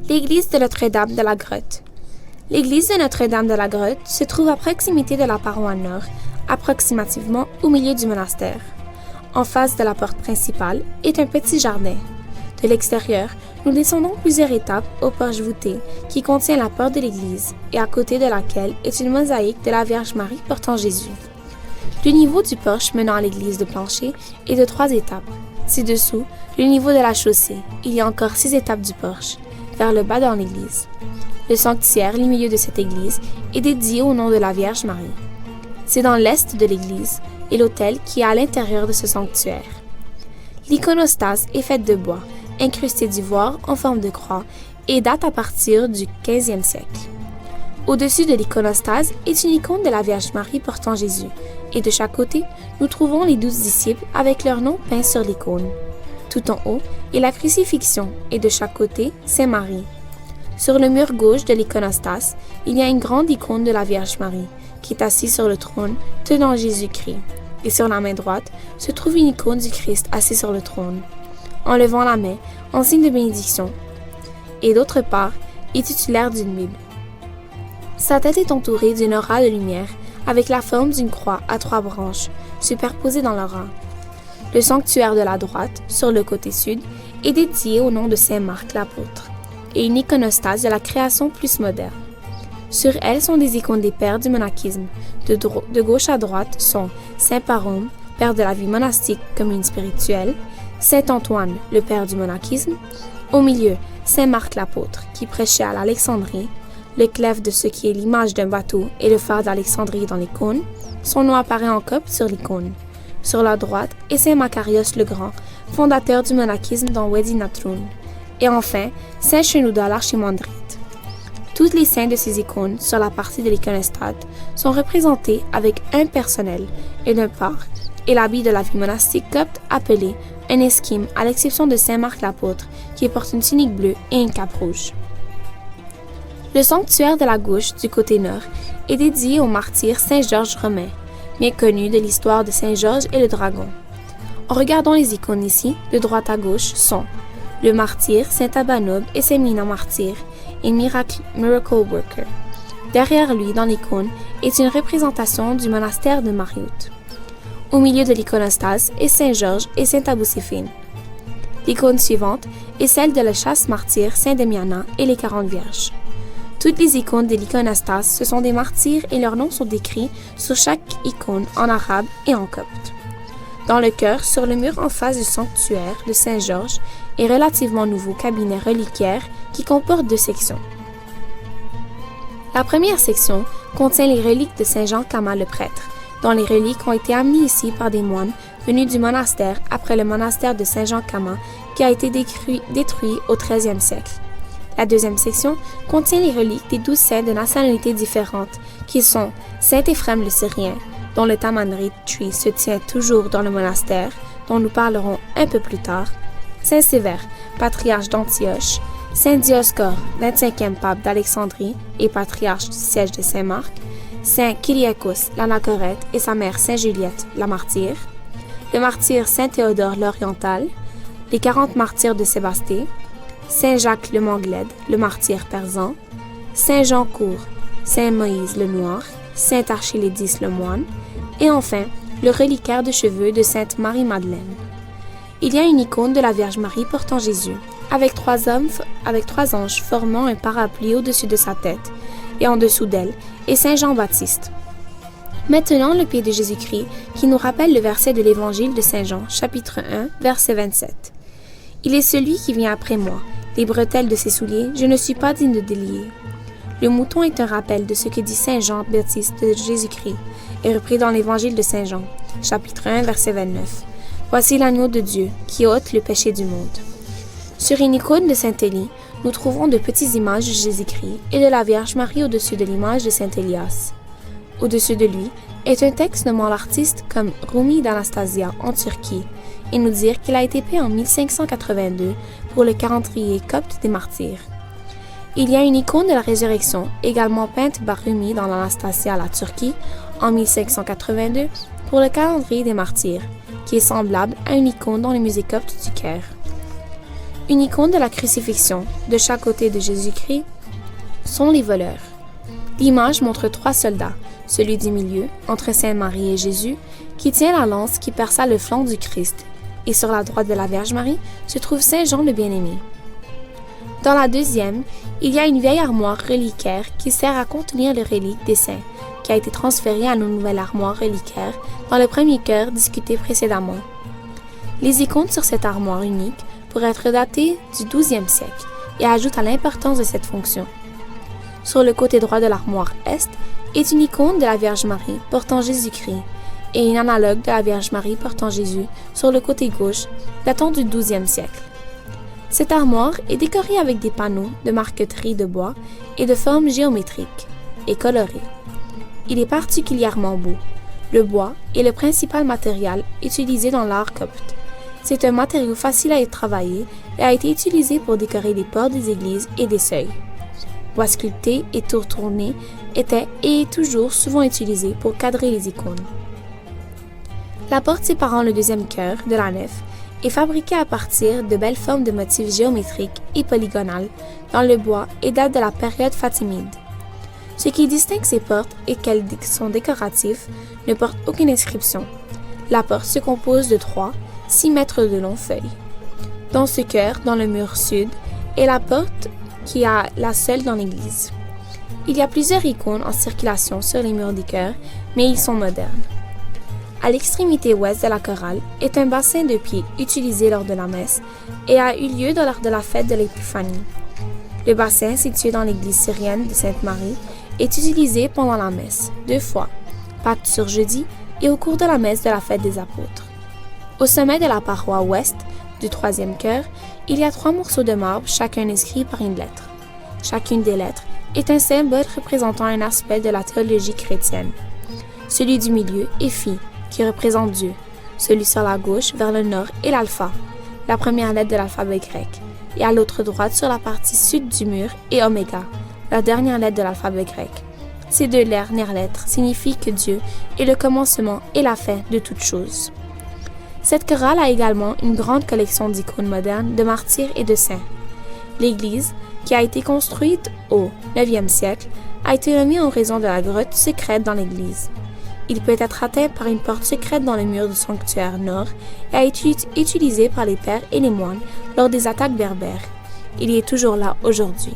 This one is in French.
L'église de Notre-Dame de la Grotte. L'église de Notre-Dame de la Grotte se trouve à proximité de la paroi nord, approximativement au milieu du monastère. En face de la porte principale est un petit jardin. De l'extérieur, nous descendons plusieurs étapes au porche voûté qui contient la porte de l'église et à côté de laquelle est une mosaïque de la Vierge Marie portant Jésus. Le niveau du porche menant à l'église de plancher est de 3 étapes. Ci-dessous, le niveau de la chaussée, il y a encore 6 étapes du porche, vers le bas dans l'église. Le sanctuaire, au milieu de cette église, est dédié au nom de la Vierge Marie. C'est dans l'est de l'église et l'autel qui est à l'intérieur de ce sanctuaire. L'iconostase est faite de bois, incrusté d'ivoire en forme de croix et date à partir du 15e siècle. Au-dessus de l'iconostase est une icône de la Vierge Marie portant Jésus, et de chaque côté, nous trouvons les 12 disciples avec leurs noms peints sur l'icône. Tout en haut est la crucifixion et de chaque côté, Saint Marie. Sur le mur gauche de l'iconostase, il y a une grande icône de la Vierge Marie, qui est assise sur le trône, tenant Jésus-Christ. Et sur la main droite se trouve une icône du Christ assis sur le trône, en levant la main en signe de bénédiction. Et d'autre part, est titulaire d'une Bible. Sa tête est entourée d'une aura de lumière, avec la forme d'une croix à 3 branches, superposées dans l'aura. Le sanctuaire de la droite, sur le côté sud, est dédié au nom de Saint Marc l'apôtre, et une iconostase de la création plus moderne. Sur elle sont des icônes des pères du monachisme. De gauche à droite sont Saint Parome, père de la vie monastique commune spirituelle, Saint Antoine, le père du monachisme, au milieu, Saint Marc l'apôtre, qui prêchait à l'Alexandrie, le clef de ce qui est l'image d'un bateau et le phare d'Alexandrie dans l'icône. Son nom apparaît en copte sur l'icône. Sur la droite est Saint Macarios le Grand, fondateur du monachisme dans Wadi Natrun. Et enfin, Saint Shenouda l'archimandrite. Toutes les saints de ces icônes sur la partie de l'iconostase sont représentés avec un personnel et d'un part, et l'habit de la vie monastique copte appelé un esquime à l'exception de Saint Marc l'apôtre qui porte une tunique bleue et une cape rouge. Le sanctuaire de la gauche, du côté nord, est dédié au martyr Saint Georges Romain, bien connu de l'histoire de Saint Georges et le dragon. En regardant les icônes ici, de droite à gauche, sont le martyr Saint Abanoub et Saint Mina martyr et Miracle Worker. Derrière lui, dans l'icône, est une représentation du monastère de Mariout. Au milieu de l'iconostase est Saint Georges et Saint Abou-Sifine. L'icône suivante est celle de la chasse martyr Saint Demiana et les 40 Vierges. Toutes les icônes de l'iconostase, ce sont des martyrs et leurs noms sont décrits sur chaque icône en arabe et en copte. Dans le chœur, sur le mur en face du sanctuaire de Saint-Georges, est relativement nouveau cabinet reliquaire qui comporte 2 sections. La première section contient les reliques de Saint Jean-Cama le prêtre, dont les reliques ont été amenées ici par des moines venus du monastère après le monastère de Saint-Jean-Cama qui a été détruit au XIIIe siècle. La deuxième section contient les reliques des 12 saints de nationalités différentes, qui sont Saint Éphrem le Syrien, dont le Tamanrit Tree se tient toujours dans le monastère, dont nous parlerons un peu plus tard, Saint Sévère, patriarche d'Antioche, Saint Dioscore, 25e pape d'Alexandrie et patriarche du siège de Saint-Marc, Saint Kyriakos l'Anachorète et sa mère Saint Juliette la martyre, le martyr Saint Théodore l'Oriental, les 40 martyrs de Sébasté, Saint Jacques le Manglède, le martyr persan, Saint Jean Court, Saint Moïse le Noir, Saint Archilédis le moine, et enfin le reliquaire de cheveux de Sainte Marie-Madeleine. Il y a une icône de la Vierge Marie portant Jésus, avec 3 anges formant un parapluie au-dessus de sa tête, et en dessous d'elle est Saint Jean-Baptiste. Maintenant le pied de Jésus-Christ, qui nous rappelle le verset de l'Évangile de Saint Jean, chapitre 1, verset 27. « Il est celui qui vient après moi. Les bretelles de ses souliers, je ne suis pas digne de délier. » Le mouton est un rappel de ce que dit Saint Jean-Baptiste de Jésus-Christ, et repris dans l'Évangile de Saint Jean, chapitre 1, verset 29. « Voici l'agneau de Dieu, qui ôte le péché du monde. » Sur une icône de Saint-Élie, nous trouvons de petites images de Jésus-Christ et de la Vierge Marie au-dessus de l'image de Saint Élias. Au-dessus de lui est un texte nommant l'artiste comme Rumi d'Anastasia en Turquie, et nous dire qu'il a été peint en 1582 pour le calendrier copte des martyrs. Il y a une icône de la résurrection, également peinte par Rumi dans l'Anastasia à la Turquie en 1582 pour le calendrier des martyrs, qui est semblable à une icône dans le musée copte du Caire. Une icône de la crucifixion, de chaque côté de Jésus-Christ, sont les voleurs. L'image montre 3 soldats, celui du milieu, entre Sainte Marie et Jésus, qui tient la lance qui perça le flanc du Christ, et sur la droite de la Vierge Marie se trouve Saint Jean le Bien-Aimé. Dans la deuxième, il y a une vieille armoire reliquaire qui sert à contenir les reliques des saints, qui a été transférée à nos nouvelles armoires reliquaires dans le premier chœur discuté précédemment. Les icônes sur cette armoire unique pourraient être datées du XIIe siècle et ajoutent à l'importance de cette fonction. Sur le côté droit de l'armoire est une icône de la Vierge Marie portant Jésus-Christ et une analogue de la Vierge Marie portant Jésus sur le côté gauche datant du XIIe siècle. Cette armoire est décorée avec des panneaux de marqueterie de bois et de formes géométriques et colorées. Il est particulièrement beau. Le bois est le principal matériel utilisé dans l'art copte. C'est un matériau facile à être travaillé et a été utilisé pour décorer les portes des églises et des seuils. Bois sculpté et tours tournés étaient et est toujours souvent utilisé pour cadrer les icônes. La porte séparant le deuxième chœur de la nef est fabriquée à partir de belles formes de motifs géométriques et polygonales dans le bois et date de la période fatimide. Ce qui distingue ces portes est qu'elles sont décoratives, ne portent aucune inscription. La porte se compose de 6 mètres de longues feuilles. Dans ce chœur, dans le mur sud, est la porte qui est la seule dans l'église. Il y a plusieurs icônes en circulation sur les murs des chœurs, mais ils sont modernes. À l'extrémité ouest de la chorale est un bassin de pied utilisé lors de la messe et a eu lieu lors de la fête de l'Épiphanie. Le bassin, situé dans l'église syrienne de Sainte-Marie, est utilisé pendant la messe 2 fois, Pâques sur jeudi et au cours de la messe de la fête des apôtres. Au sommet de la paroi ouest du 3e chœur, il y a 3 morceaux de marbre, chacun inscrit par une lettre. Chacune des lettres est un symbole représentant un aspect de la théologie chrétienne. Celui du milieu est Phi, qui représente Dieu. Celui sur la gauche, vers le nord, est l'alpha, la première lettre de l'alphabet grec, et à l'autre droite, sur la partie sud du mur, est oméga, la dernière lettre de l'alphabet grec. Ces 2 dernières lettres signifient que Dieu est le commencement et la fin de toutes choses. Cette chorale a également une grande collection d'icônes modernes, de martyrs et de saints. L'église, qui a été construite au 9e siècle, a été nommée en raison de la grotte secrète dans l'église. Il peut être atteint par une porte secrète dans le mur du sanctuaire nord et a été utilisé par les pères et les moines lors des attaques berbères. Il y est toujours là aujourd'hui.